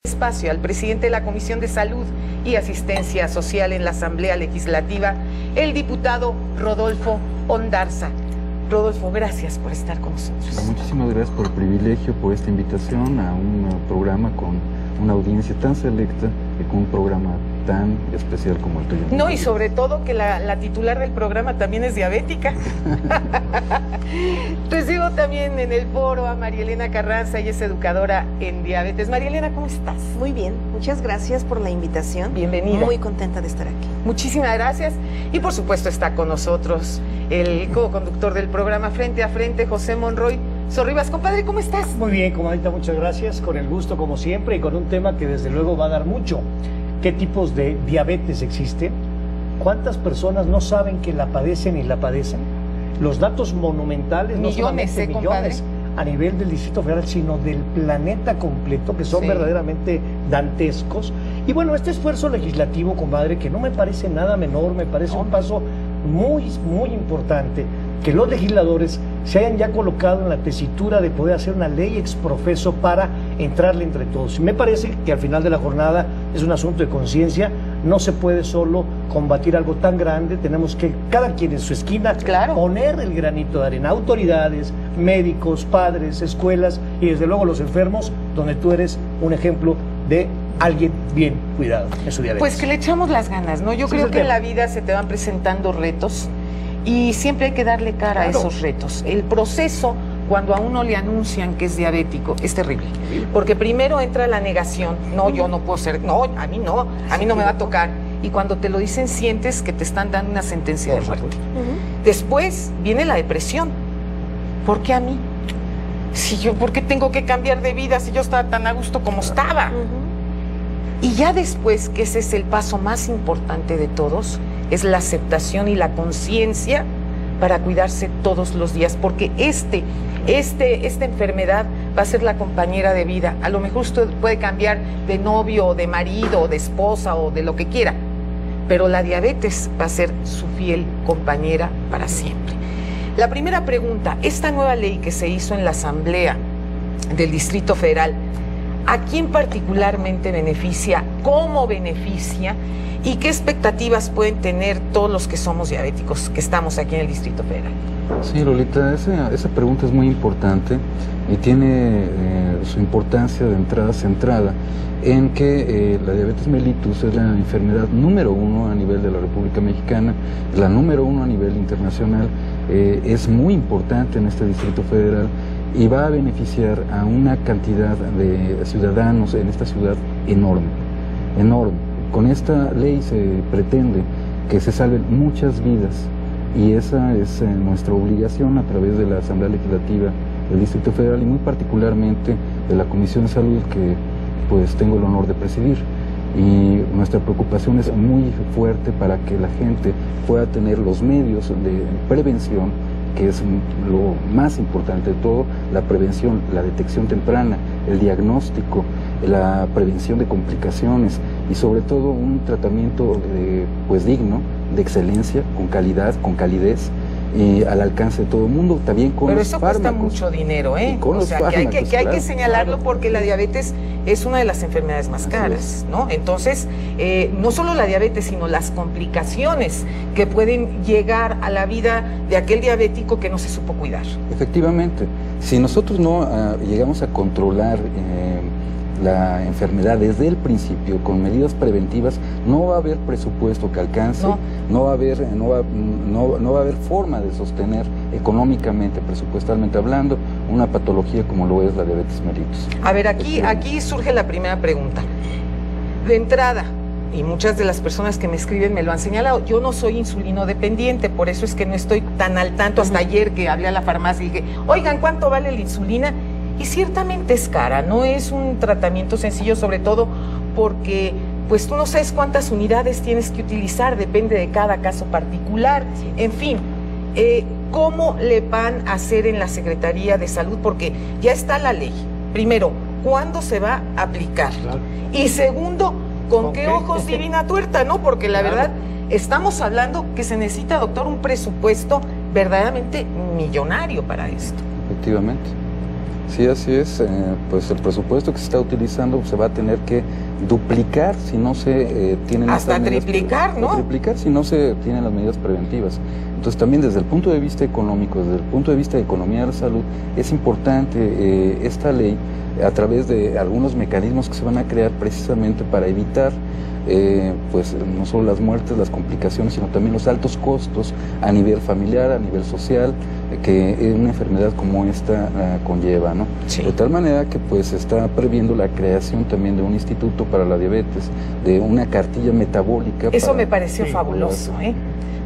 Espacio al presidente de la Comisión de Salud y Asistencia Social en la Asamblea Legislativa, el diputado Rodolfo Ondarza. Rodolfo, gracias por estar con nosotros. Muchísimas gracias por el privilegio, por esta invitación a un programa con una audiencia tan selecta y con un programa tan especial como el tuyo. No, y sobre todo que la titular del programa también es diabética. Recibo también en el foro a María Elena Carranza, ella es educadora en diabetes. María Elena, ¿cómo estás? Muy bien, muchas gracias por la invitación. Bienvenida. Muy contenta de estar aquí. Muchísimas gracias. Y por supuesto está con nosotros el co-conductor del programa Frente a Frente, José Monroy Sorribas. Compadre, ¿cómo estás? Muy bien, comadita, muchas gracias. Con el gusto, como siempre, y con un tema que desde luego va a dar mucho. ¿Qué tipos de diabetes existen? ¿Cuántas personas no saben que la padecen y la padecen? Los datos monumentales, millones, no solamente millones a nivel del Distrito Federal, sino del planeta completo, que son verdaderamente dantescos. Y bueno, este esfuerzo legislativo, compadre, que no me parece nada menor, me parece un paso muy importante, que los legisladores se hayan ya colocado en la tesitura de poder hacer una ley exprofeso para entrarle entre todos. Me parece que al final de la jornada es un asunto de conciencia, no se puede solo combatir algo tan grande, tenemos que cada quien en su esquina poner el granito de arena, autoridades, médicos, padres, escuelas y desde luego los enfermos, donde tú eres un ejemplo de alguien bien cuidado en su diabetes. Pues que le echamos las ganas, ¿no? Yo creo que en la vida se te van presentando retos y siempre hay que darle cara a esos retos. El proceso, cuando a uno le anuncian que es diabético, es terrible. Porque primero entra la negación. No, yo no puedo ser, no, a mí no me va a tocar. Y cuando te lo dicen, sientes que te están dando una sentencia de muerte. Después viene la depresión. ¿Por qué a mí? ¿Por qué tengo que cambiar de vida si yo estaba tan a gusto como estaba? Y ya después, que ese es el paso más importante de todos, es la aceptación y la conciencia para cuidarse todos los días, porque esta enfermedad va a ser la compañera de vida. A lo mejor usted puede cambiar de novio, o de marido, o de esposa, o de lo que quiera, pero la diabetes va a ser su fiel compañera para siempre. La primera pregunta, esta nueva ley que se hizo en la Asamblea del Distrito Federal, ¿a quién particularmente beneficia? ¿Cómo beneficia? ¿Y qué expectativas pueden tener todos los que somos diabéticos, que estamos aquí en el Distrito Federal? Sí, Lolita, esa pregunta es muy importante y tiene su importancia de entrada centrada en que la diabetes mellitus es la enfermedad número 1 a nivel de la República Mexicana, la número 1 a nivel internacional, es muy importante en este Distrito Federal y va a beneficiar a una cantidad de ciudadanos en esta ciudad enorme. Con esta ley se pretende que se salven muchas vidas y esa es nuestra obligación a través de la Asamblea Legislativa del Distrito Federal y muy particularmente de la Comisión de Salud que pues tengo el honor de presidir. Y nuestra preocupación es muy fuerte para que la gente pueda tener los medios de prevención, que es lo más importante de todo, la prevención, la detección temprana, el diagnóstico, la prevención de complicaciones y sobre todo un tratamiento pues digno, de excelencia, con calidad, con calidez, al alcance de todo el mundo, también con los fármacos. Pero eso cuesta mucho dinero, ¿eh? O sea, que hay que señalarlo porque la diabetes es una de las enfermedades más caras, ¿no? Entonces, no solo la diabetes, sino las complicaciones que pueden llegar a la vida de aquel diabético que no se supo cuidar. Efectivamente, si nosotros no llegamos a controlar la enfermedad desde el principio con medidas preventivas, no va a haber presupuesto que alcance, no va a haber forma de sostener económicamente, presupuestalmente hablando, una patología como lo es la diabetes mellitus. A ver, aquí surge la primera pregunta. De entrada, y muchas de las personas que me escriben me lo han señalado, yo no soy insulino dependiente, por eso es que no estoy tan al tanto. Hasta ayer que hablé a la farmacia y dije, oigan, ¿cuánto vale la insulina? Y ciertamente es cara, no es un tratamiento sencillo, sobre todo porque pues tú no sabes cuántas unidades tienes que utilizar, depende de cada caso particular. En fin, ¿cómo le van a hacer en la Secretaría de Salud? Porque ya está la ley. Primero, ¿cuándo se va a aplicar? Y segundo, ¿con qué ojos divina tuerta? ¿No? Porque la verdad, estamos hablando que se necesita, doctor, un presupuesto verdaderamente millonario para esto. Efectivamente. Sí, así es. Pues el presupuesto que se está utilizando se va a tener que duplicar si no se tienen... Hasta triplicar, ¿no? Triplicar si no se tienen las medidas preventivas. Entonces también desde el punto de vista económico, desde el punto de vista de economía de la salud, es importante esta ley a través de algunos mecanismos que se van a crear precisamente para evitar pues no solo las muertes, las complicaciones, sino también los altos costos a nivel familiar, a nivel social, que una enfermedad como esta conlleva, ¿no? Sí. De tal manera que pues se está previendo la creación también de un instituto para la diabetes, de una cartilla metabólica. Eso me pareció fabuloso, ¿eh?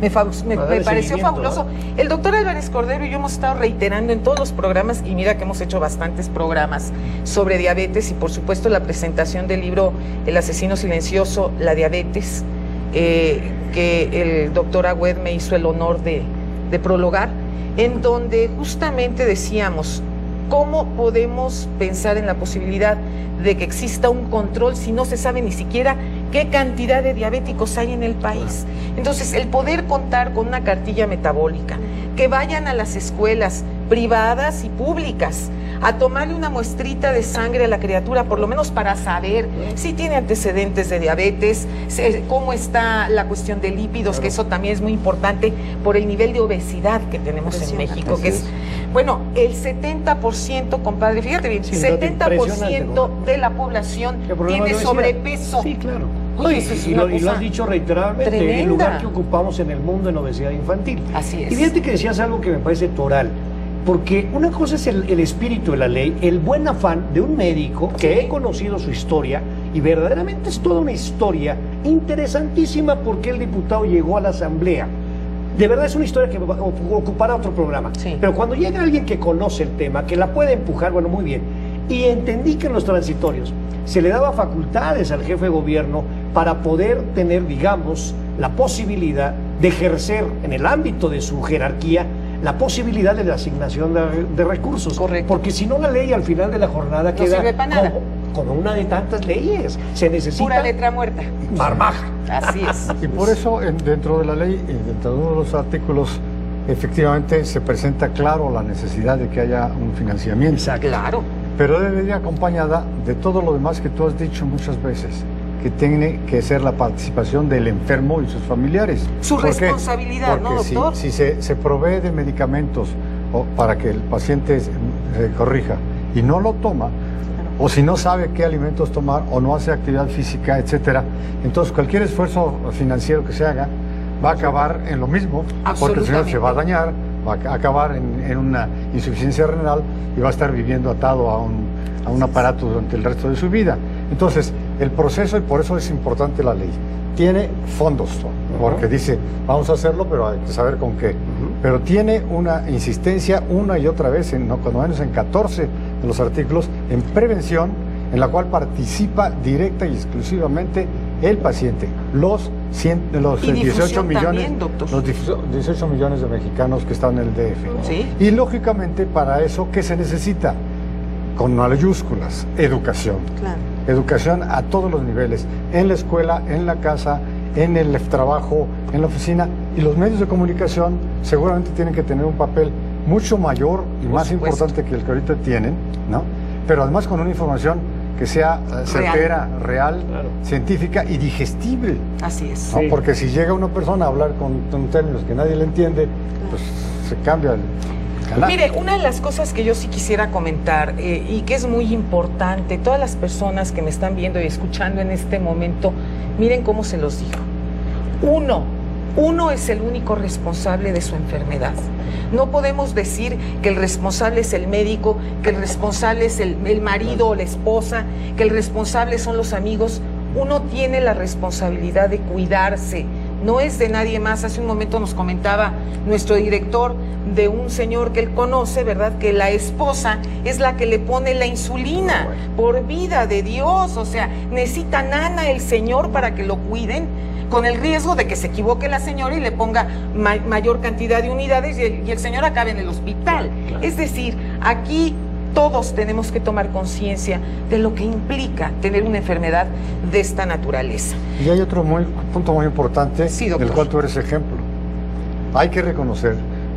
Me pareció fabuloso. El doctor Álvarez Cordero y yo hemos estado reiterando en todos los programas, y mira que hemos hecho bastantes programas sobre diabetes, y por supuesto la presentación del libro El asesino silencioso, la diabetes, que el doctor Agüed me hizo el honor de prologar, en donde justamente decíamos cómo podemos pensar en la posibilidad de que exista un control si no se sabe ni siquiera qué cantidad de diabéticos hay en el país. Entonces, el poder contar con una cartilla metabólica, que vayan a las escuelas privadas y públicas a tomarle una muestrita de sangre a la criatura, por lo menos para saber si tiene antecedentes de diabetes, cómo está la cuestión de lípidos, que eso también es muy importante por el nivel de obesidad que tenemos en México, que es, bueno, el 70%, compadre, fíjate bien, 70% de la población tiene sobrepeso. Sí, claro. Oye, y lo has dicho reiteradamente, tremenda. el lugar que ocupamos en el mundo en obesidad infantil. Así es. Y fíjate que decías algo que me parece toral, porque una cosa es el espíritu de la ley, el buen afán de un médico que he conocido su historia, y verdaderamente es toda una historia interesantísima porque el diputado llegó a la asamblea. De verdad es una historia que ocupará otro programa. Sí. Pero cuando llega alguien que conoce el tema, que la puede empujar, bueno, muy bien. Y entendí que en los transitorios se le daba facultades al jefe de gobierno para poder tener, digamos, la posibilidad de ejercer en el ámbito de su jerarquía la posibilidad de la asignación de recursos. Correcto. Porque si no, la ley al final de la jornada No queda sirve para nada. como una de tantas leyes. Se necesita Pura letra muerta. marmaja. Así es. Y por eso dentro de la ley, dentro de uno de los artículos, efectivamente se presenta claro la necesidad de que haya un financiamiento. Exacto. Claro. Pero debe ir acompañada de todo lo demás que tú has dicho muchas veces, que tiene que ser la participación del enfermo y sus familiares. Su ¿Por qué? responsabilidad, ¿no, Porque doctor? si se provee de medicamentos para que el paciente se corrija y no lo toma, o si no sabe qué alimentos tomar, o no hace actividad física, etcétera, entonces cualquier esfuerzo financiero que se haga va a acabar en lo mismo, porque el señor se va a dañar, va a acabar en una insuficiencia renal y va a estar viviendo atado a un aparato durante el resto de su vida. Entonces, el proceso, y por eso es importante la ley, tiene fondos, porque dice, vamos a hacerlo, pero hay que saber con qué. Pero tiene una insistencia una y otra vez, cuando menos en 14 de los artículos, en prevención, en la cual participa directa y exclusivamente el paciente, los 18 millones, también, doctor. los 18 millones de mexicanos que están en el DF. Sí. Y lógicamente para eso, ¿qué se necesita? Con mayúsculas, educación. Claro. Educación a todos los niveles, en la escuela, en la casa, en el trabajo, en la oficina, y los medios de comunicación seguramente tienen que tener un papel mucho mayor y más importante que el que ahorita tienen, ¿no? Pero además con una información que sea certera, real, Claro. científica y digestible. Así es. ¿No? Sí. Porque si llega una persona a hablar con términos que nadie le entiende, pues se cambia el canal. Mire, una de las cosas que yo sí quisiera comentar y que es muy importante, todas las personas que me están viendo y escuchando en este momento, miren cómo se los digo. Uno es el único responsable de su enfermedad. No podemos decir que el responsable es el médico, que el responsable es el marido o la esposa, que el responsable son los amigos. Uno tiene la responsabilidad de cuidarse, no es de nadie más. Hace un momento nos comentaba nuestro director de un señor que él conoce, ¿verdad? Que la esposa es la que le pone la insulina, por vida de Dios. O sea, necesita nana el señor para que lo cuiden, con el riesgo de que se equivoque la señora y le ponga mayor cantidad de unidades y el señor acabe en el hospital. Claro. Es decir, aquí todos tenemos que tomar conciencia de lo que implica tener una enfermedad de esta naturaleza. Y hay otro punto muy importante, Sí, doctor. del cual tú eres ejemplo. Hay que reconocer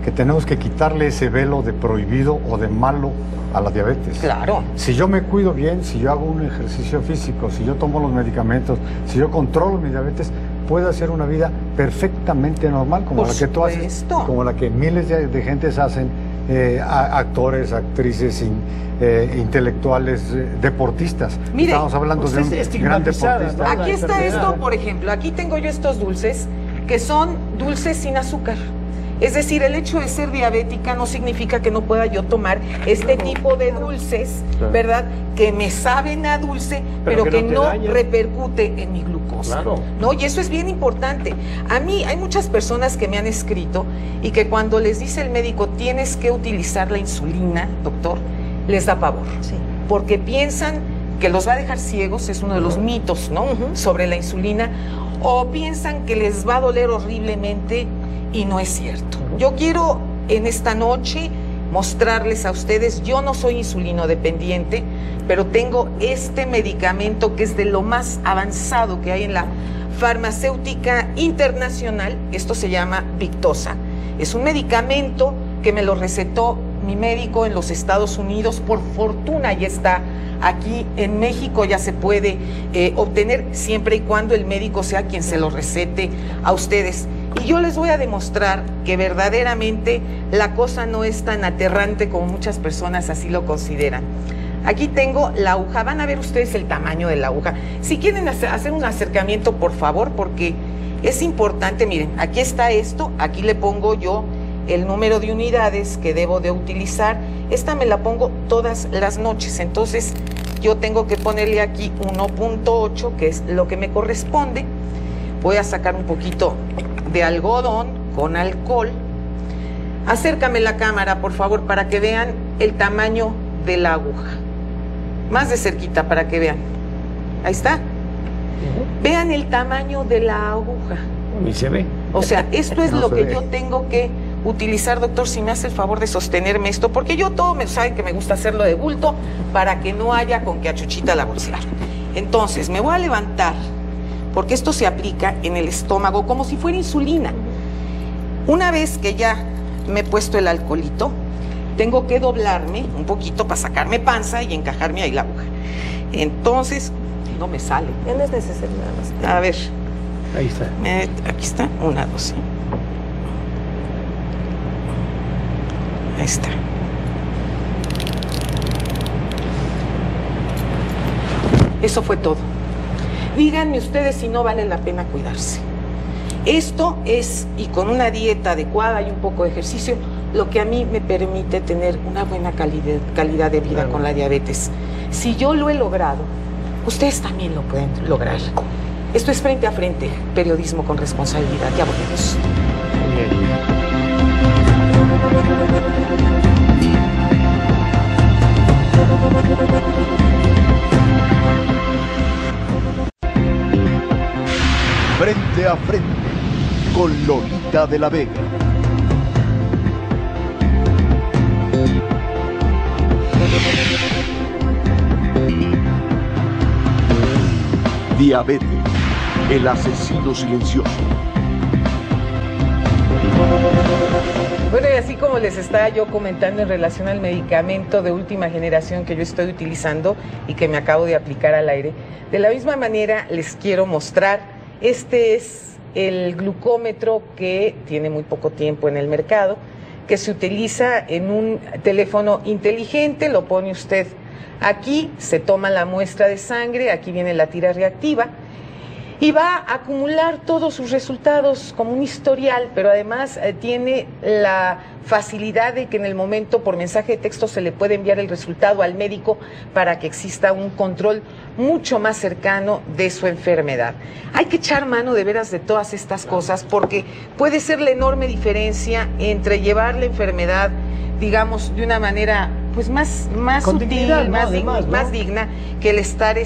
que tenemos que quitarle ese velo de prohibido o de malo a la diabetes. Claro. Si yo me cuido bien, si yo hago un ejercicio físico, si yo tomo los medicamentos, si yo controlo mi diabetes, puedo hacer una vida perfectamente normal, como la que tú haces, como la que miles de gentes hacen, actores, actrices, intelectuales, deportistas. Mire, estamos hablando de un gran deportista. Aquí está esto, por ejemplo, aquí tengo yo estos dulces, que son dulces sin azúcar. Es decir, el hecho de ser diabética no significa que no pueda yo tomar este tipo de dulces, ¿verdad? Que me saben a dulce, pero que no repercute en mi glucosa. Claro. ¿No? Y eso es bien importante. A mí hay muchas personas que me han escrito y que cuando les dice el médico tienes que utilizar la insulina, doctor, les da pavor. Sí. Porque piensan que los va a dejar ciegos, es uno de los mitos, ¿no? Sobre la insulina, o piensan que les va a doler horriblemente. Y no es cierto. Yo quiero en esta noche mostrarles a ustedes, yo no soy insulino dependiente, pero tengo este medicamento que es de lo más avanzado que hay en la farmacéutica internacional. Esto se llama Victoza. Es un medicamento que me lo recetó mi médico en los Estados Unidos. Por fortuna ya está aquí en México, ya se puede obtener siempre y cuando el médico sea quien se lo recete a ustedes. Y yo les voy a demostrar que verdaderamente la cosa no es tan aterrante como muchas personas así lo consideran. Aquí tengo la aguja, van a ver ustedes el tamaño de la aguja. Si quieren hacer un acercamiento, por favor, porque es importante. Miren, aquí está esto, aquí le pongo yo el número de unidades que debo de utilizar. Esta me la pongo todas las noches, entonces yo tengo que ponerle aquí 1.8, que es lo que me corresponde. Voy a sacar un poquito de algodón con alcohol. Acércame la cámara, por favor, para que vean el tamaño de la aguja. Más de cerquita para que vean. Ahí está. Vean el tamaño de la aguja. Ni se ve. O sea, esto es lo que yo tengo que utilizar, doctor, si me hace el favor de sostenerme esto, porque yo todo me saben que me gusta hacerlo de bulto para que no haya con que a Chuchita la bolsear. Entonces, me voy a levantar, porque esto se aplica en el estómago como si fuera insulina. Una vez que ya me he puesto el alcoholito, tengo que doblarme un poquito para sacarme panza y encajarme ahí la aguja. Entonces, no me sale. Ya no es necesario nada más. A ver. Ahí está. Aquí está, 1, 2, ¿sí? Ahí está. Eso fue todo. Díganme ustedes si no vale la pena cuidarse. Esto es, y con una dieta adecuada y un poco de ejercicio, lo que a mí me permite tener una buena calidad de vida con la diabetes. Si yo lo he logrado, ustedes también lo pueden lograr. Esto es Frente a Frente, periodismo con responsabilidad. Ya volvemos. Frente a Frente, con Lolita de la Vega. Diabetes, el asesino silencioso. Bueno, y así como les estaba yo comentando en relación al medicamento de última generación que yo estoy utilizando y que me acabo de aplicar al aire, de la misma manera les quiero mostrar, este es el glucómetro que tiene muy poco tiempo en el mercado, que se utiliza en un teléfono inteligente, lo pone usted aquí, se toma la muestra de sangre, aquí viene la tira reactiva, y va a acumular todos sus resultados como un historial, pero además tiene la facilidad de que en el momento por mensaje de texto se le puede enviar el resultado al médico para que exista un control mucho más cercano de su enfermedad. Hay que echar mano de veras de todas estas cosas porque puede ser la enorme diferencia entre llevar la enfermedad, digamos, de una manera pues más sutil, dignidad, más digna que el estar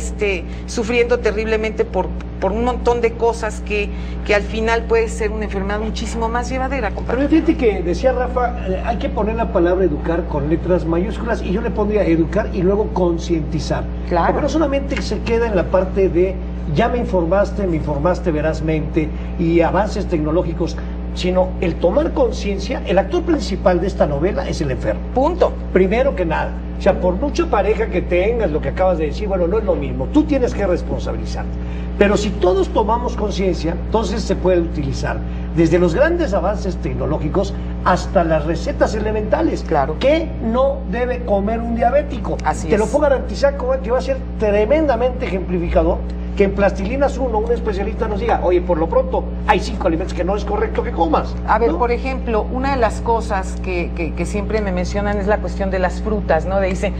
sufriendo terriblemente por un montón de cosas que al final puede ser una enfermedad muchísimo más llevadera, compadre. Pero fíjate que decía Rafa, hay que poner la palabra educar con letras mayúsculas y yo le pondría educar y luego concientizar. Claro. Porque no solamente se queda en la parte de ya me informaste verazmente y avances tecnológicos, sino el tomar conciencia. El actor principal de esta novela es el enfermo. Punto. Primero que nada. O sea, por mucha pareja que tengas, lo que acabas de decir, bueno, no es lo mismo. Tú tienes que responsabilizarte. Pero si todos tomamos conciencia, entonces se puede utilizar desde los grandes avances tecnológicos hasta las recetas elementales. Claro. ¿Qué no debe comer un diabético? Así Te es. lo puedo garantizar que va a ser tremendamente ejemplificador que en Plastilinas 1 un especialista nos diga, oye, por lo pronto hay 5 alimentos que no es correcto que comas. A ver, ¿no? por ejemplo, una de las cosas que siempre me mencionan es la cuestión de las frutas, ¿no? Dicen,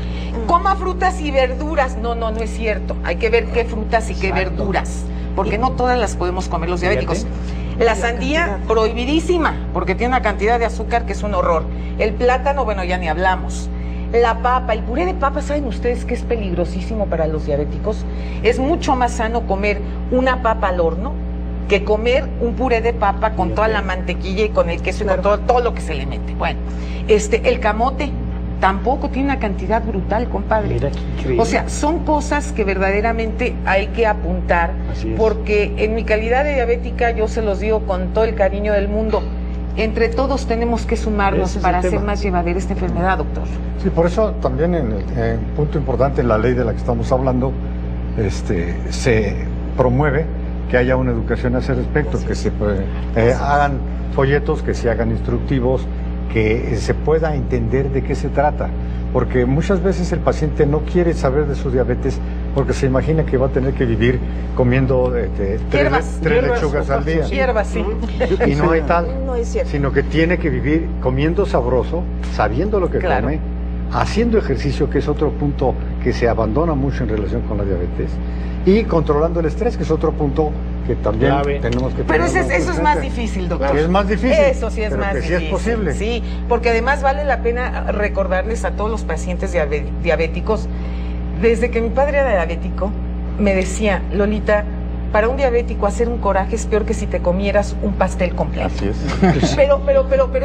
coma frutas y verduras. No es cierto. Hay que ver qué frutas y qué verduras, porque no todas las podemos comer los diabéticos. La sandía, prohibidísima, porque tiene una cantidad de azúcar que es un horror. El plátano, bueno, ya ni hablamos. La papa, el puré de papa, ¿saben ustedes que es peligrosísimo para los diabéticos? Es mucho más sano comer una papa al horno que comer un puré de papa con toda la mantequilla y con el queso y con todo lo que se le mete. Bueno, el camote tampoco tiene una cantidad brutal, compadre. Mira, qué increíble. O sea, son cosas que verdaderamente hay que apuntar, Así es. porque en mi calidad de diabética yo se los digo con todo el cariño del mundo. Entre todos tenemos que sumarnos Ese es para el hacer tema. más llevadera esta enfermedad, doctor. Sí, por eso también en el punto importante en la ley de la que estamos hablando, se promueve que haya una educación a ese respecto, que se hagan folletos, que se hagan instructivos, que se pueda entender de qué se trata, porque muchas veces el paciente no quiere saber de su diabetes porque se imagina que va a tener que vivir comiendo Hierbas, tres lechugas al día. Hierbas, sí. Y no hay tal, No es cierto. sino que tiene que vivir comiendo sabroso, sabiendo lo que Claro. come, haciendo ejercicio, que es otro punto que se abandona mucho en relación con la diabetes, y controlando el estrés, que es otro punto que también Clave. tenemos que Pero tener eso es más difícil, doctor. Es más difícil. Eso sí es pero más que difícil. sí es posible. Sí, porque además vale la pena recordarles a todos los pacientes diabéticos, desde que mi padre era diabético, me decía, Lolita, para un diabético hacer un coraje es peor que si te comieras un pastel completo. Así es. Pero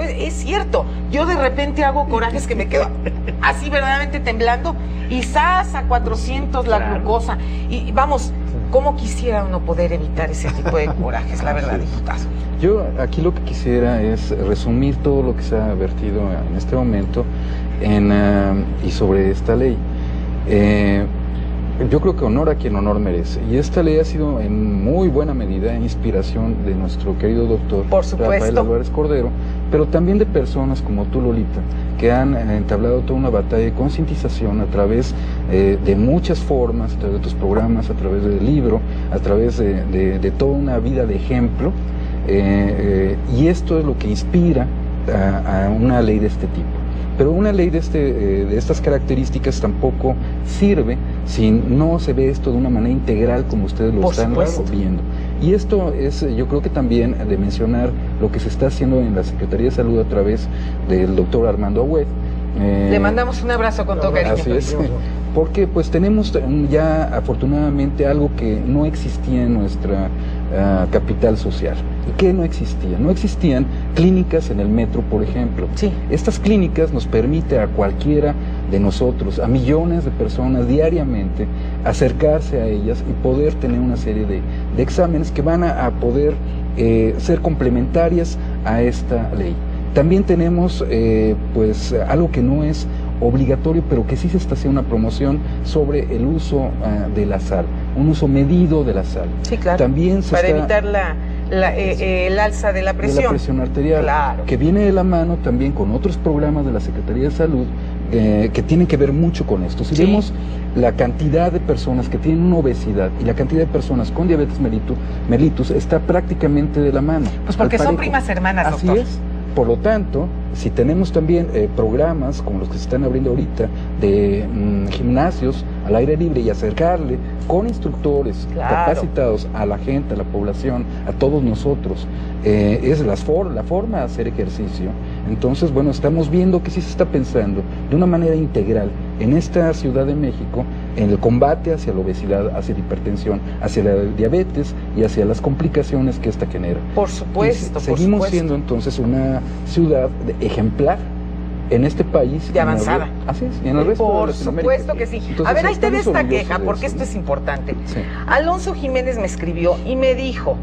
es cierto, yo de repente hago corajes que me quedo así verdaderamente temblando y ¡zas! A 400 la Claro. glucosa. Y vamos, ¿cómo quisiera uno poder evitar ese tipo de corajes, la verdad, diputado? Yo aquí lo que quisiera es resumir todo lo que se ha vertido en este momento y sobre esta ley. Yo creo que honor a quien honor merece. Y esta ley ha sido en muy buena medida inspiración de nuestro querido doctor Por supuesto. Rafael Álvarez Cordero, pero también de personas como tú, Lolita, que han entablado toda una batalla de concientización a través de muchas formas, a través de tus programas, a través del libro, a través de toda una vida de ejemplo. Y esto es lo que inspira a una ley de este tipo. Pero una ley de estas características tampoco sirve si no se ve esto de una manera integral como ustedes lo Por están supuesto. viendo. Y esto es, yo creo que también de mencionar lo que se está haciendo en la Secretaría de Salud a través del doctor Armando Agüed. Le mandamos un abrazo con todo cariño. Así es, porque pues tenemos ya afortunadamente algo que no existía en nuestra capital social. ¿Qué no existía? No existían clínicas en el metro, por ejemplo. Sí. Estas clínicas nos permite a cualquiera de nosotros, a millones de personas diariamente, acercarse a ellas y poder tener una serie de exámenes que van a poder ser complementarias a esta ley. También tenemos pues algo que no es obligatorio, pero que sí se está haciendo una promoción sobre el uso de la sal, un uso medido de la sal. Sí, claro. También se para está, evitar el alza de la de presión. la presión arterial, Claro. que viene de la mano también con otros programas de la Secretaría de Salud que tienen que ver mucho con esto. Si Sí. vemos la cantidad de personas que tienen una obesidad y la cantidad de personas con diabetes mellitus está prácticamente de la mano. Pues porque al son parejo. primas hermanas, Así doctor. es. Por lo tanto, si tenemos también programas como los que se están abriendo ahorita de gimnasios al aire libre y acercarle con instructores Claro. capacitados a la gente, a la población, a todos nosotros, es la forma de hacer ejercicio. Entonces, bueno, estamos viendo que sí se está pensando de una manera integral en esta Ciudad de México en el combate hacia la obesidad, hacia la hipertensión, hacia la diabetes y hacia las complicaciones que esta genera. Por supuesto, Y seguimos por supuesto. siendo entonces una ciudad ejemplar en este país. De avanzada. Así es, y en el resto de Por Latinoamérica. supuesto que sí. Entonces, A ver, ahí te ve estamos esta orgullosos queja, de porque eso, esto ¿no? es importante. Sí. Alonso Jiménez me escribió y me dijo,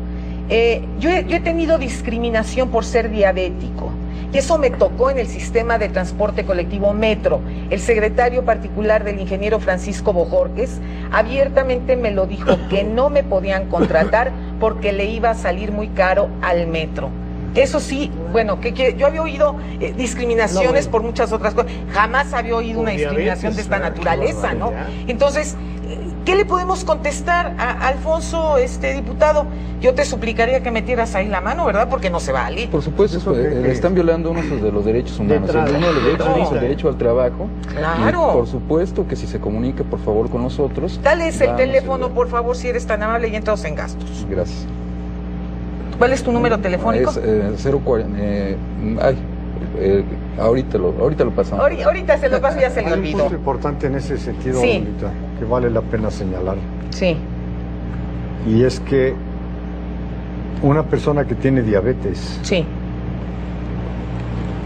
Yo he tenido discriminación por ser diabético. Y eso me tocó en el sistema de transporte colectivo Metro. El secretario particular del ingeniero Francisco Bojorquez abiertamente me lo dijo, que no me podían contratar porque le iba a salir muy caro al Metro. Eso sí, bueno, que yo había oído discriminaciones por muchas otras cosas. Jamás había oído una discriminación de esta naturaleza, ¿no? Entonces, ¿qué le podemos contestar a Alfonso, diputado? Yo te suplicaría que metieras ahí la mano, ¿verdad? Porque no se vale. Por supuesto, están violando uno de los derechos humanos. Uno de los derechos humanos es el derecho al trabajo. Claro. Y por supuesto que si se comunique, por favor, con nosotros. Dales el teléfono, por favor, si eres tan amable, y entramos en gastos. Gracias. ¿Cuál es tu número telefónico? Es 040. Ahorita lo pasamos. Ahorita se lo paso y ya se le Hay un olvidó. punto importante en ese sentido, Sí. Lolita, que vale la pena señalar. Sí. Y es que una persona que tiene diabetes Sí.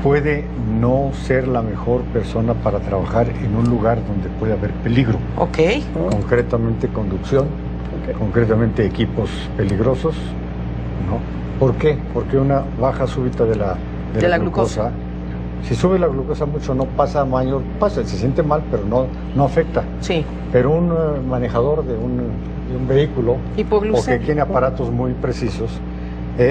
puede no ser la mejor persona para trabajar en un lugar donde puede haber peligro. Ok. Concretamente conducción, concretamente equipos peligrosos, ¿no? ¿Por qué? Porque una baja súbita de la glucosa, si sube la glucosa mucho no pasa mayor, se siente mal, pero no afecta. Sí. Pero un manejador de un vehículo o que tiene aparatos muy precisos,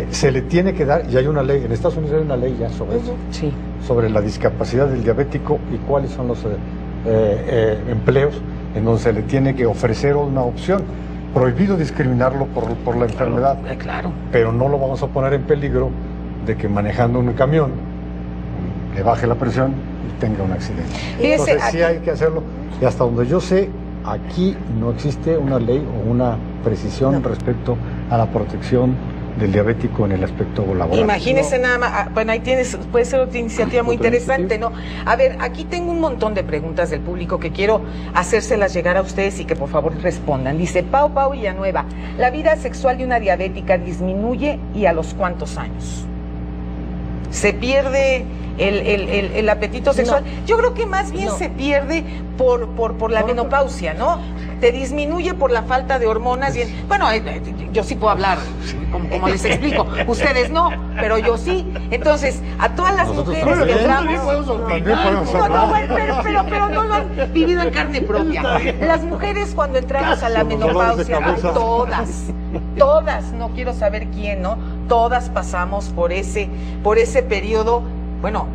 se le tiene que dar, y hay una ley, en Estados Unidos hay una ley ya sobre eso, Sí. sobre la discapacidad del diabético y cuáles son los empleos en donde se le tiene que ofrecer una opción. Prohibido discriminarlo por la enfermedad, Claro. pero no lo vamos a poner en peligro de que manejando un camión le baje la presión y tenga un accidente. Fíjese, Entonces sí hay que hacerlo, y hasta donde yo sé, aquí no existe una ley o una precisión respecto a la protección del diabético en el aspecto laboral. Imagínese nada más, bueno, ahí tienes, puede ser otra iniciativa muy interesante, ¿no? A ver, aquí tengo un montón de preguntas del público que quiero hacérselas llegar a ustedes y que por favor respondan. Dice Pau Villanueva, ¿la vida sexual de una diabética disminuye y a los cuántos años? ¿Se pierde el apetito sexual? No. Yo creo que más bien se pierde por la menopausia, ¿no? Te disminuye por la falta de hormonas. Bueno, yo sí puedo hablar, como les explico. Ustedes no, pero yo sí. Entonces, a todas las mujeres que entramos... Pero no lo han vivido en carne propia. Las mujeres cuando entramos a la menopausia, todas, no quiero saber quién, ¿no? Todas pasamos por ese periodo. Bueno,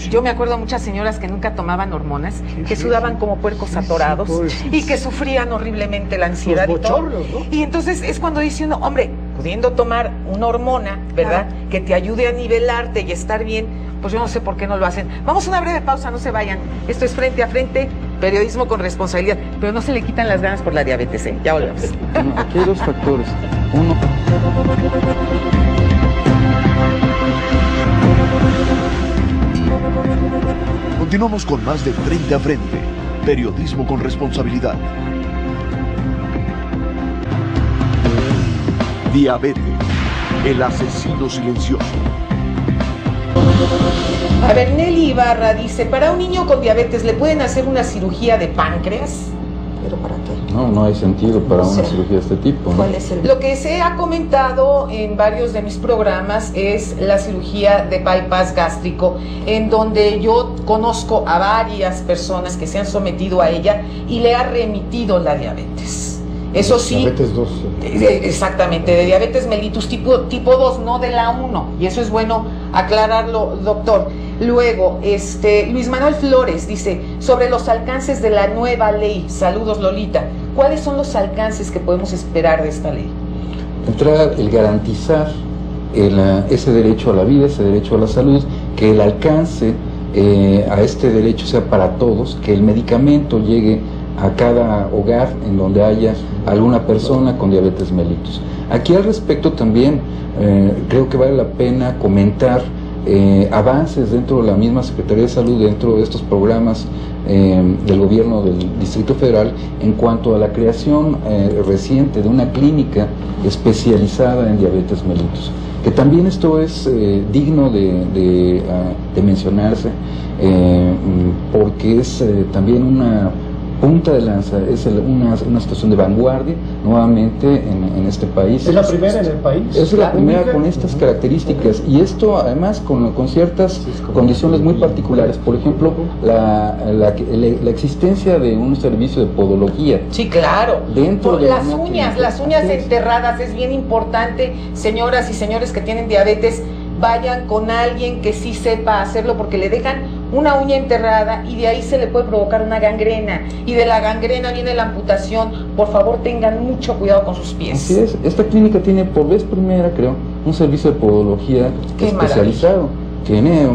yo me acuerdo de muchas señoras que nunca tomaban hormonas, que sudaban como puercos atorados y que sufrían horriblemente la ansiedad y todo. ¿No? Y entonces es cuando dice uno, hombre, pudiendo tomar una hormona, ¿verdad? Que te ayude a nivelarte y estar bien, pues yo no sé por qué no lo hacen. Vamos a una breve pausa, no se vayan. Esto es Frente a Frente, periodismo con responsabilidad, pero no se le quitan las ganas por la diabetes, ¿eh? Ya volvemos. Bueno, aquí hay dos factores. Uno... Continuamos con más de Frente a Frente, periodismo con responsabilidad. Diabetes, el asesino silencioso. A ver, Nelly Ibarra dice, ¿para un niño con diabetes le pueden hacer una cirugía de páncreas? ¿Pero para qué? No hay sentido para una cirugía de este tipo, ¿no? ¿Cuál es el...? Lo que se ha comentado en varios de mis programas es la cirugía de bypass gástrico, en donde yo conozco a varias personas que se han sometido a ella y le ha remitido la diabetes. Eso sí. Diabetes 2. Exactamente, de diabetes mellitus tipo 2, no de la 1. Y eso es bueno aclararlo, doctor. Luego, Luis Manuel Flores dice, sobre los alcances de la nueva ley, saludos Lolita, ¿cuáles son los alcances que podemos esperar de esta ley? Entrar, el garantizar ese derecho a la vida, ese derecho a la salud, que el alcance a este derecho sea para todos, que el medicamento llegue a cada hogar en donde haya alguna persona con diabetes mellitus. Aquí al respecto también creo que vale la pena comentar avances dentro de la misma Secretaría de Salud, dentro de estos programas del gobierno del Distrito Federal, en cuanto a la creación reciente de una clínica especializada en diabetes mellitus, que también esto es digno de mencionarse, porque es también punta de lanza, es una situación de vanguardia nuevamente en este país. ¿Es la primera en el país? Es la primera con estas características, y esto además con ciertas condiciones muy particulares. Por ejemplo, la existencia de un servicio de podología. Sí, claro. Dentro por de las uñas enterradas es bien importante, señoras y señores que tienen diabetes, vayan con alguien que sí sepa hacerlo, porque le dejan una uña enterrada y de ahí se le puede provocar una gangrena, y de la gangrena viene la amputación. Por favor, tengan mucho cuidado con sus pies. Así es. Esta clínica tiene por vez primera, creo, un servicio de podología especializado. Tiene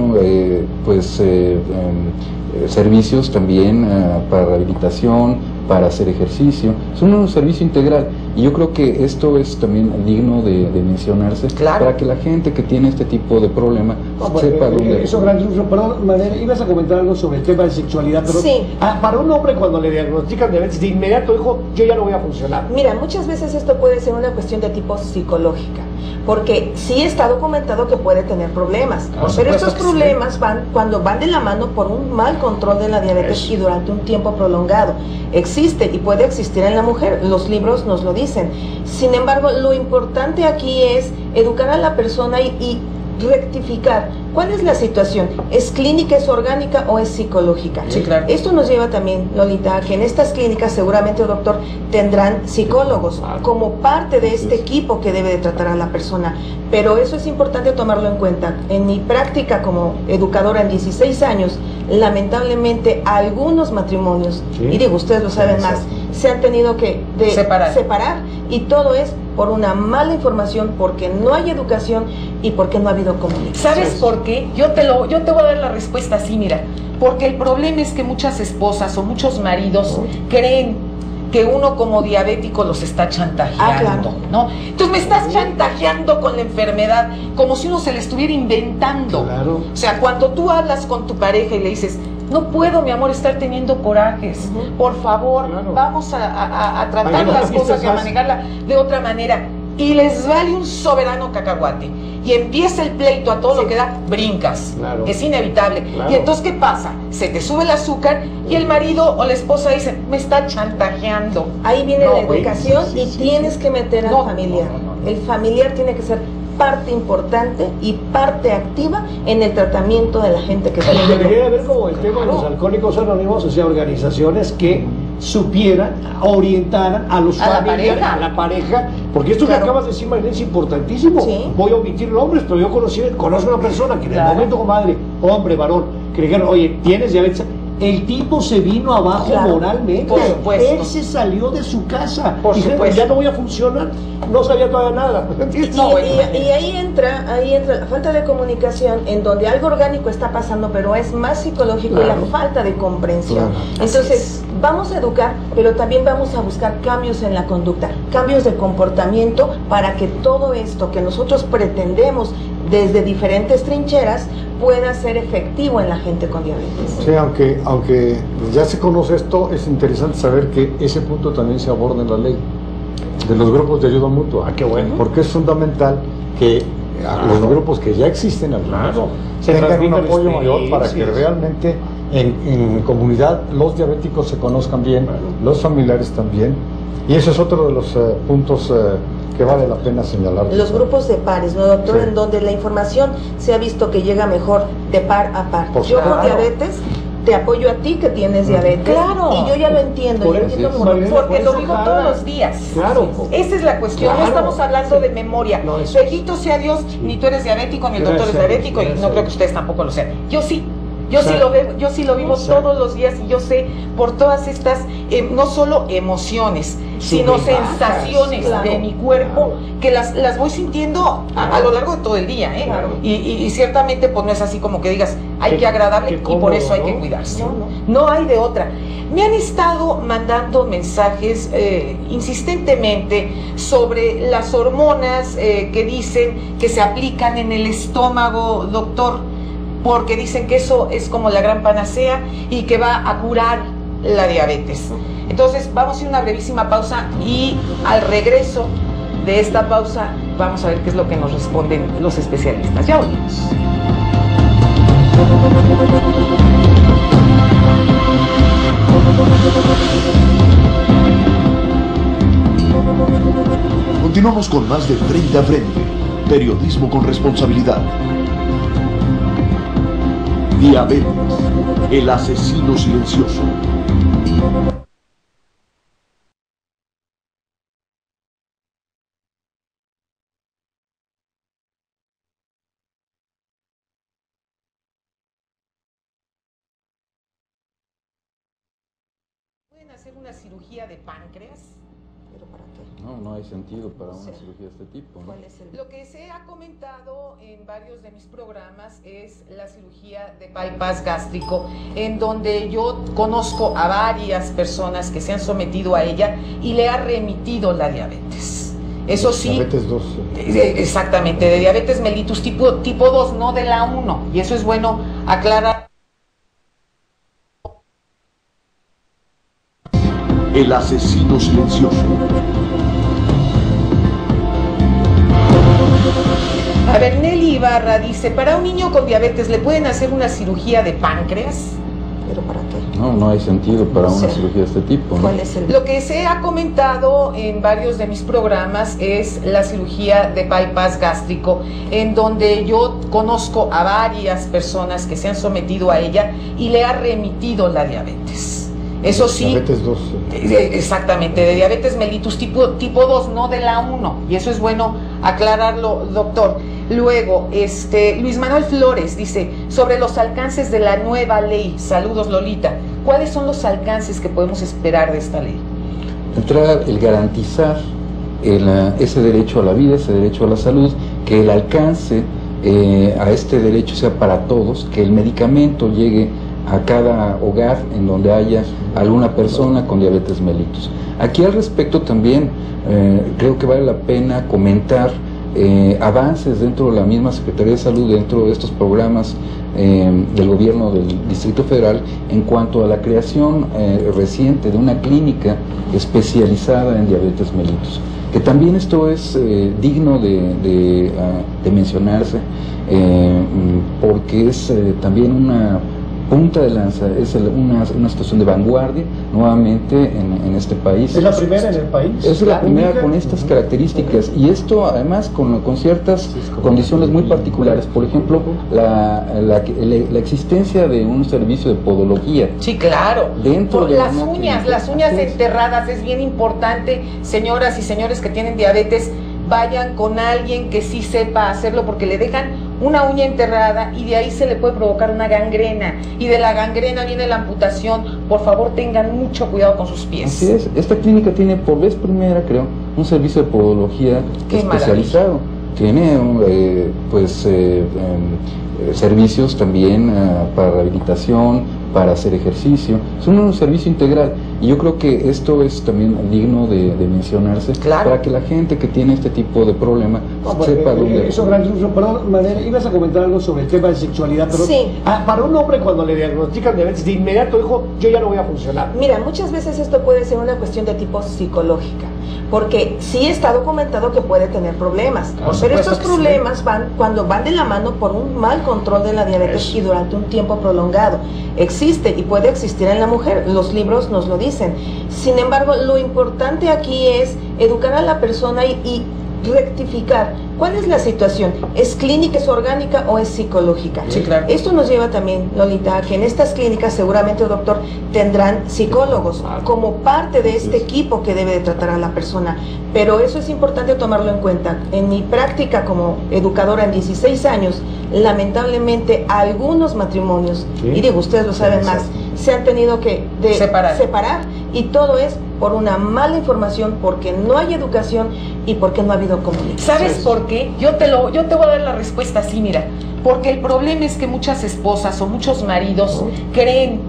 servicios también para rehabilitación, para hacer ejercicio. Es un servicio integral, y yo creo que esto es también digno de mencionarse, para que la gente que tiene este tipo de problema sepa dónde. Eso, perdón, Madera, ibas a comentar algo sobre el tema de sexualidad, pero sí. Para un hombre, cuando le diagnostican diabetes, de inmediato dijo, yo ya no voy a funcionar. Mira, muchas veces esto puede ser una cuestión de tipo psicológica, porque sí está documentado que puede tener problemas, pero estos problemas cuando van de la mano por un mal control de la diabetes y durante un tiempo prolongado. Existe y puede existir en la mujer, los libros nos lo dicen. Sin embargo, lo importante aquí es educar a la persona y rectificar cuál es la situación. ¿Es clínica, es orgánica o es psicológica? Sí, claro. Esto nos lleva también, Lolita, a que en estas clínicas seguramente, doctor, tendrán psicólogos como parte de este equipo que debe de tratar a la persona. Pero eso es importante tomarlo en cuenta. En mi práctica como educadora en 16 años, lamentablemente algunos matrimonios, y digo, ustedes lo saben más, se han tenido que separar, y todo es por una mala información, porque no hay educación y porque no ha habido comunicación. ¿Sabes por qué? Yo te voy a dar la respuesta así, mira. Porque el problema es que muchas esposas o muchos maridos creen que uno como diabético los está chantajeando, ¿no? Entonces me estás chantajeando con la enfermedad, como si uno se le estuviera inventando. Claro. O sea, cuando tú hablas con tu pareja y le dices, no puedo, mi amor, estar teniendo corajes, por favor, vamos a tratar las cosas y a manejarla de otra manera, y les vale un soberano cacahuate, y empieza el pleito a todo lo que da, brincas, es inevitable. Y entonces, ¿qué pasa? Se te sube el azúcar y el marido o la esposa dice, me está chantajeando. Ahí viene la educación y tienes que meter al familiar. El familiar tiene que ser parte importante y parte activa en el tratamiento de la gente que está viviendo. Debería haber como el tema de los alcohólicos anónimos, o sea, organizaciones que supieran, orientaran a los familiares, a la pareja, porque esto que acabas de decir, Marilena, es importantísimo. Voy a omitir nombres, pero yo conozco una persona que en el momento, comadre, hombre, varón, que le dijeron, oye, ¿tienes diabetes? El tipo se vino abajo moralmente. Por supuesto. Él se salió de su casa. Por supuesto. Ya no voy a funcionar. No sabía todavía nada. Y ahí entra la falta de comunicación, en donde algo orgánico está pasando, pero es más psicológico, y la falta de comprensión. Entonces, vamos a educar, pero también vamos a buscar cambios en la conducta, cambios de comportamiento, para que todo esto que nosotros pretendemos desde diferentes trincheras pueda ser efectivo en la gente con diabetes. Sí, aunque ya se conoce esto, es interesante saber que ese punto también se aborda en la ley de los grupos de ayuda mutua. Qué bueno. Porque es fundamental que los grupos que ya existen tengan un apoyo mayor para que realmente en comunidad los diabéticos se conozcan bien, los familiares también, y ese es otro de los puntos que vale la pena señalar. Los grupos de pares, ¿no, doctor? En donde la información se ha visto que llega mejor de par a par. Yo con diabetes te apoyo a ti que tienes diabetes. Y yo ya lo entiendo. Porque lo vivo todos los días. Esa es la cuestión. No estamos hablando de memoria. Bendito sea Dios, ni tú eres diabético, ni el doctor es diabético, y no creo que ustedes tampoco lo sean. Yo sí. Yo sí lo vivo todos los días, y yo sé por todas estas, no solo emociones, sino sensaciones de mi cuerpo, que las voy sintiendo a lo largo de todo el día, y ciertamente pues no es así como que digas, hay que agradarle, y por eso hay que cuidarse. No hay de otra. Me han estado mandando mensajes insistentemente sobre las hormonas que dicen que se aplican en el estómago, doctor, porque dicen que eso es como la gran panacea y que va a curar la diabetes. Entonces vamos a ir a una brevísima pausa, y al regreso de esta pausa vamos a ver qué es lo que nos responden los especialistas. Ya volvemos. Continuamos con más de Frente a Frente, periodismo con responsabilidad. Diabetes, el asesino silencioso. ¿Pueden hacer una cirugía de páncreas? ¿Pero para qué? No hay sentido para una cirugía de este tipo, ¿no? ¿Cuál es el...? Lo que se ha comentado en varios de mis programas es la cirugía de bypass gástrico, en donde yo conozco a varias personas que se han sometido a ella y le ha remitido la diabetes. Eso sí. Diabetes 2. Exactamente, de diabetes mellitus tipo 2, no de la 1. Y eso es bueno aclarar. El asesino silencioso. A ver, Nelly Ibarra dice, para un niño con diabetes, ¿le pueden hacer una cirugía de páncreas? ¿Pero para qué? No hay sentido para una cirugía de este tipo, ¿no? ¿Cuál es el...? Lo que se ha comentado en varios de mis programas es la cirugía de bypass gástrico, en donde yo conozco a varias personas que se han sometido a ella y le ha remitido la diabetes. Eso sí. Diabetes 2. Exactamente, de diabetes mellitus tipo 2, no de la 1. Y eso es bueno aclararlo, doctor. Luego, Luis Manuel Flores dice, sobre los alcances de la nueva ley, saludos Lolita, ¿cuáles son los alcances que podemos esperar de esta ley? Entrar el garantizar ese derecho a la vida, ese derecho a la salud, que el alcance a este derecho sea para todos, que el medicamento llegue a cada hogar en donde haya alguna persona con diabetes mellitus. Aquí al respecto también creo que vale la pena comentar avances dentro de la misma Secretaría de Salud, dentro de estos programas del gobierno del Distrito Federal, en cuanto a la creación reciente de una clínica especializada en diabetes mellitus, que también esto es digno de mencionarse, porque es también una punta de lanza, es una situación de vanguardia nuevamente en este país. ¿Es la primera en el país? Es la primera con estas características, y esto además con ciertas condiciones muy particulares. Por ejemplo, la existencia de un servicio de podología. Sí, claro. Dentro de las uñas enterradas es bien importante, señoras y señores que tienen diabetes, vayan con alguien que sí sepa hacerlo, porque le dejan una uña enterrada y de ahí se le puede provocar una gangrena, y de la gangrena viene la amputación. Por favor, tengan mucho cuidado con sus pies. Así es, esta clínica tiene por vez primera, creo, un servicio de podología especializado. Tiene servicios también para rehabilitación, para hacer ejercicio. Es un servicio integral, y yo creo que esto es también digno de mencionarse, claro, para que la gente que tiene este tipo de problema sepa dónde. Perdón, Manera, ibas a comentar algo sobre el tema de sexualidad, pero sí. Para un hombre cuando le diagnostican diabetes, de inmediato dijo, yo ya no voy a funcionar. Mira, muchas veces esto puede ser una cuestión de tipo psicológica, porque sí está documentado que puede tener problemas, pero estos problemas cuando van de la mano por un mal control de la diabetes y durante un tiempo prolongado. Existe y puede existir en la mujer, los libros nos lo dicen. Sin embargo, lo importante aquí es educar a la persona y rectificar cuál es la situación. ¿Es clínica, es orgánica o es psicológica? Sí, claro. Esto nos lleva también, Lolita, a que en estas clínicas seguramente, doctor, tendrán psicólogos como parte de este equipo que debe de tratar a la persona. Pero eso es importante tomarlo en cuenta. En mi práctica como educadora en 16 años, lamentablemente algunos matrimonios, y digo, ustedes lo saben más, se han tenido que separar, y todo es por una mala información, porque no hay educación y porque no ha habido comunicación. ¿Sabes por qué? Yo te voy a dar la respuesta así, mira. Porque el problema es que muchas esposas o muchos maridos creen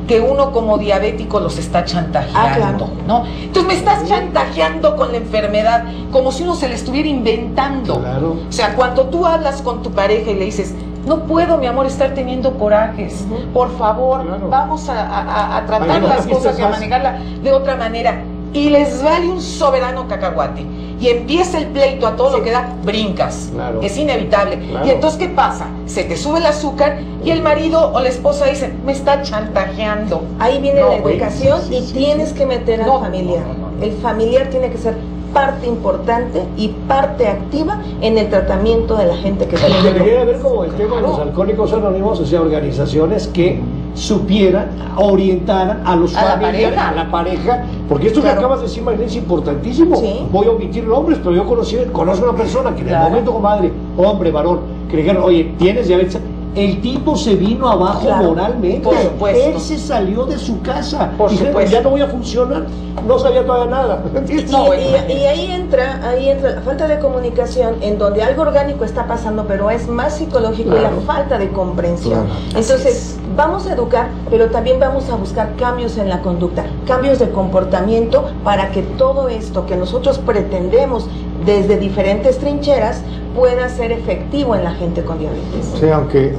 que uno como diabético los está chantajeando, ¿no? Entonces me estás chantajeando con la enfermedad, como si uno se le estuviera inventando. Claro. O sea, cuando tú hablas con tu pareja y le dices, no puedo, mi amor, estar teniendo corajes, por favor, vamos a tratar las cosas y a manejarla de otra manera. y les vale un soberano cacahuate y empieza el pleito a todo lo que da, brincas. Claro. Es inevitable. Claro. Y entonces, ¿qué pasa? Se te sube el azúcar y el marido o la esposa dice, me está chantajeando. Ahí viene No, la güey. educación y tienes que meter al No, familiar. no. El familiar tiene que ser parte importante y parte activa en el tratamiento de la gente que Debería tiene. haber como el tema de los alcohólicos anónimos, o sea, organizaciones que supieran, orientaran a los A la familiares, pareja. a la pareja, porque esto Claro. que acabas de decir, Marilyn, es importantísimo. Sí. Voy a omitir nombres, pero yo conozco una persona que en el momento, comadre, hombre, varón, que le dijeron, oye, ¿tienes diabetes? El tipo se vino abajo Claro. moralmente. Por supuesto. Él se salió de su casa. Por Dijeron, supuesto. ya no voy a funcionar. No sabía todavía nada. No, Y ahí entra la falta de comunicación, en donde algo orgánico está pasando, pero es más psicológico y la falta de comprensión. Claro. Entonces, vamos a educar, pero también vamos a buscar cambios en la conducta, cambios de comportamiento para que todo esto que nosotros pretendemos desde diferentes trincheras pueda ser efectivo en la gente con diabetes. Sí,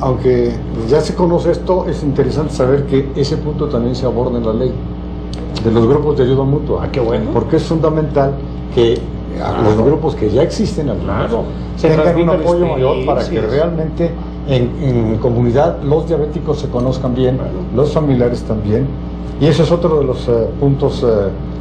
aunque ya se conoce esto, es interesante saber que ese punto también se aborda en la ley de los grupos de ayuda mutua. Ah, qué bueno. Porque es fundamental que los grupos que ya existen Claro. Se tengan un transmitan apoyo mayor para que experiencias. realmente en comunidad los diabéticos se conozcan bien, los familiares también. Y ese es otro de los puntos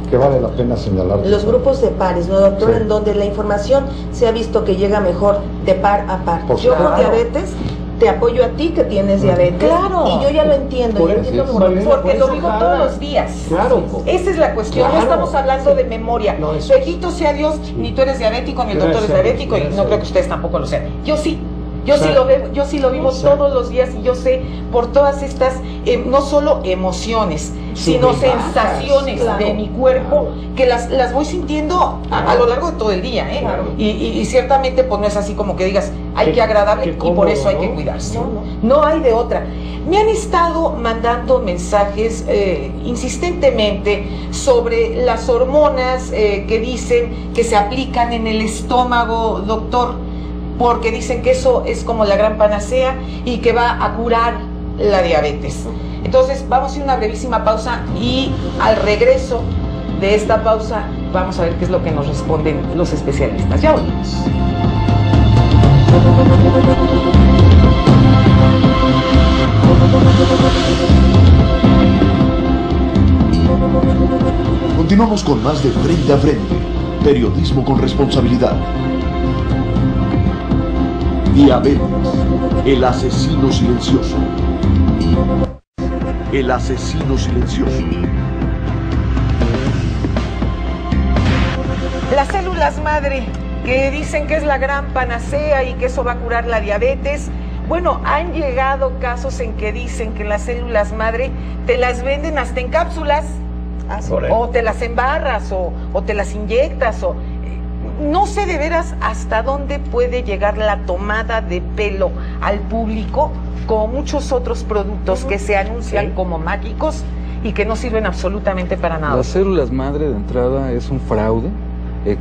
que vale la pena señalar. Los grupos de pares, ¿no, doctor? Sí. En donde la información se ha visto que llega mejor de par a par. Por Yo con supuesto. diabetes te apoyo a ti que tienes diabetes. Claro. Y yo ya lo entiendo. Por ya eso entiendo es, por- Marlene, Porque lo por vivo eso todos jala. los días. Claro. Esa es la cuestión. Claro. No estamos hablando de memoria. No, eso- Bendito sea Dios, ni tú eres diabético, ni el doctor es Gracias, diabético, y gracias. no creo que ustedes tampoco lo sean. Yo sí. Yo sí Exacto. lo veo, yo sí lo vivo Exacto. todos los días y yo sé por todas estas, no solo emociones, sino Subventajas, sensaciones claro. de mi cuerpo que las voy sintiendo a lo largo de todo el día, ¿eh? Claro. Y ciertamente pues no es así como que digas, ay, qué agradable, qué y por cómodo, eso hay ¿no? que cuidarse. No, No hay de otra. Me han estado mandando mensajes insistentemente sobre las hormonas que dicen que se aplican en el estómago, doctor, porque dicen que eso es como la gran panacea y que va a curar la diabetes. Entonces vamos a ir a una brevísima pausa y al regreso de esta pausa vamos a ver qué es lo que nos responden los especialistas. Ya volvemos. Continuamos con más de Frente a Frente, periodismo con responsabilidad. Diabetes, el asesino silencioso. El asesino silencioso. Las células madre, que dicen que es la gran panacea y que eso va a curar la diabetes. Bueno, han llegado casos en que dicen que las células madre te las venden hasta en cápsulas, o te las embarras, o te las inyectas, o no sé de veras hasta dónde puede llegar la tomada de pelo al público, como muchos otros productos que se anuncian como mágicos y que no sirven absolutamente para nada. Las células madre de entrada es un fraude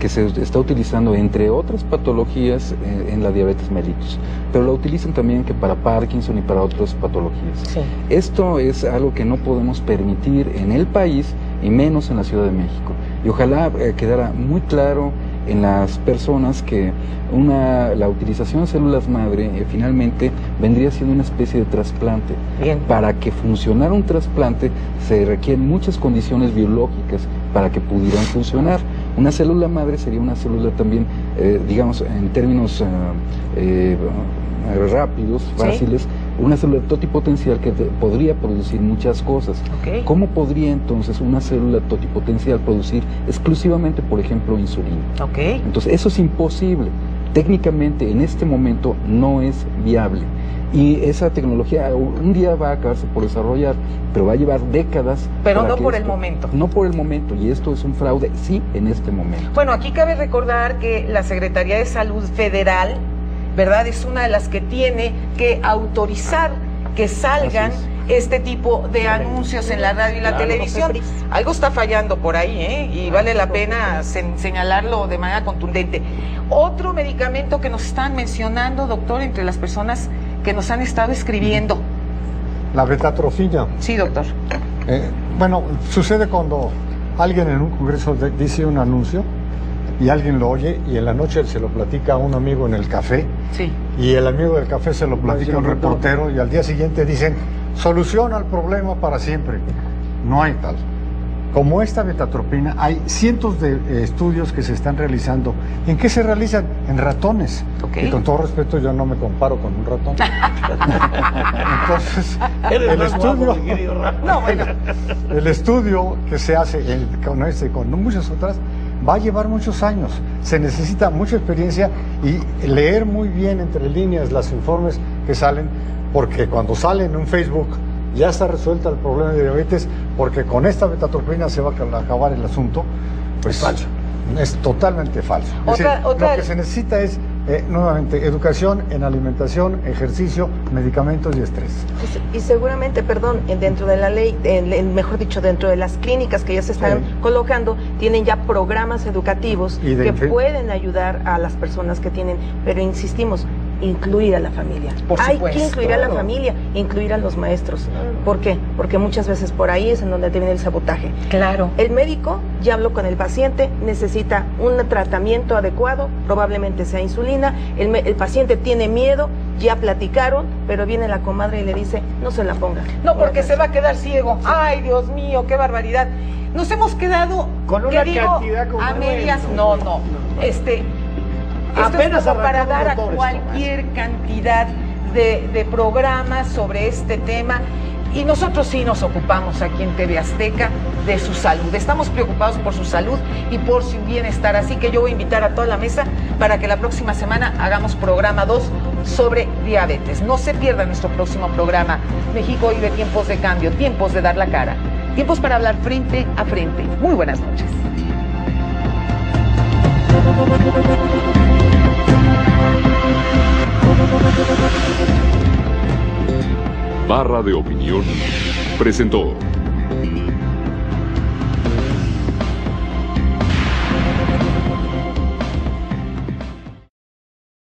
que se está utilizando entre otras patologías en la diabetes mellitus, pero lo utilizan también que para Parkinson y para otras patologías. Sí. Esto es algo que no podemos permitir en el país y menos en la Ciudad de México. Y ojalá quedara muy claro en las personas que la utilización de células madre finalmente vendría siendo una especie de trasplante. Bien. Para que funcionara un trasplante se requieren muchas condiciones biológicas para que pudieran funcionar. Una célula madre sería una célula también, digamos, en términos rápidos, fáciles, una célula totipotencial que podría producir muchas cosas. Ok. ¿Cómo podría entonces una célula totipotencial producir exclusivamente, por ejemplo, insulina? Ok. Entonces, eso es imposible. Técnicamente, en este momento, no es viable. Y esa tecnología un día va a acabarse por desarrollar, pero va a llevar décadas. Pero para no que por el momento. No por el momento, y esto es un fraude, sí, en este momento. Bueno, aquí cabe recordar que la Secretaría de Salud Federal, ¿verdad?, es una de las que tiene que autorizar que salgan este tipo de anuncios en la radio y la televisión. Algo está fallando por ahí, ¿eh? Y vale la pena señalarlo de manera contundente. Otro medicamento que nos están mencionando, doctor, entre las personas que nos han estado escribiendo. La betatrofina. Sí, doctor. Bueno, sucede cuando alguien en un congreso dice un anuncio y alguien lo oye y en la noche se lo platica a un amigo en el café, Sí. y el amigo del café se lo platica a un reportero y al día siguiente dicen, soluciona el problema para siempre. No hay tal. Como esta betatropina, hay cientos de estudios que se están realizando. ¿En qué se realizan? En ratones. Ok. Y con todo respeto, yo no me comparo con un ratón. Entonces, el estudio, No, bueno. el estudio que se hace con este y con muchas otras va a llevar muchos años. Se necesita mucha experiencia y leer muy bien entre líneas los informes que salen, porque cuando sale en un Facebook ya está resuelta el problema de diabetes, porque con esta betatropina se va a acabar el asunto, pues Es falso. es totalmente falso. Es decir, lo que se necesita es, nuevamente, educación en alimentación, ejercicio, medicamentos y estrés. Y seguramente, perdón, dentro de la ley, mejor dicho, dentro de las clínicas que ya se están colocando, tienen ya programas educativos que pueden ayudar a las personas que tienen, pero insistimos, incluir a la familia. Hay que incluir a la familia, incluir a los maestros. ¿Por qué? Porque muchas veces por ahí es en donde te viene el sabotaje. Claro. El médico ya habló con el paciente, necesita un tratamiento adecuado, probablemente sea insulina, el paciente tiene miedo, ya platicaron, pero viene la comadre y le dice, no se la ponga. No, porque se va a quedar ciego. Ay, Dios mío, qué barbaridad. Nos hemos quedado con una cantidad como a medias. bueno, No. Esto apenas es como para arrancamos dar a motores, cualquier cantidad de programas sobre este tema. Y nosotros sí nos ocupamos aquí en TV Azteca de su salud. Estamos preocupados por su salud y por su bienestar. Así que yo voy a invitar a toda la mesa para que la próxima semana hagamos programa 2 sobre diabetes. No se pierda nuestro próximo programa. México vive tiempos de cambio, tiempos de dar la cara, tiempos para hablar frente a frente. Muy buenas noches. Barra de Opinión presentó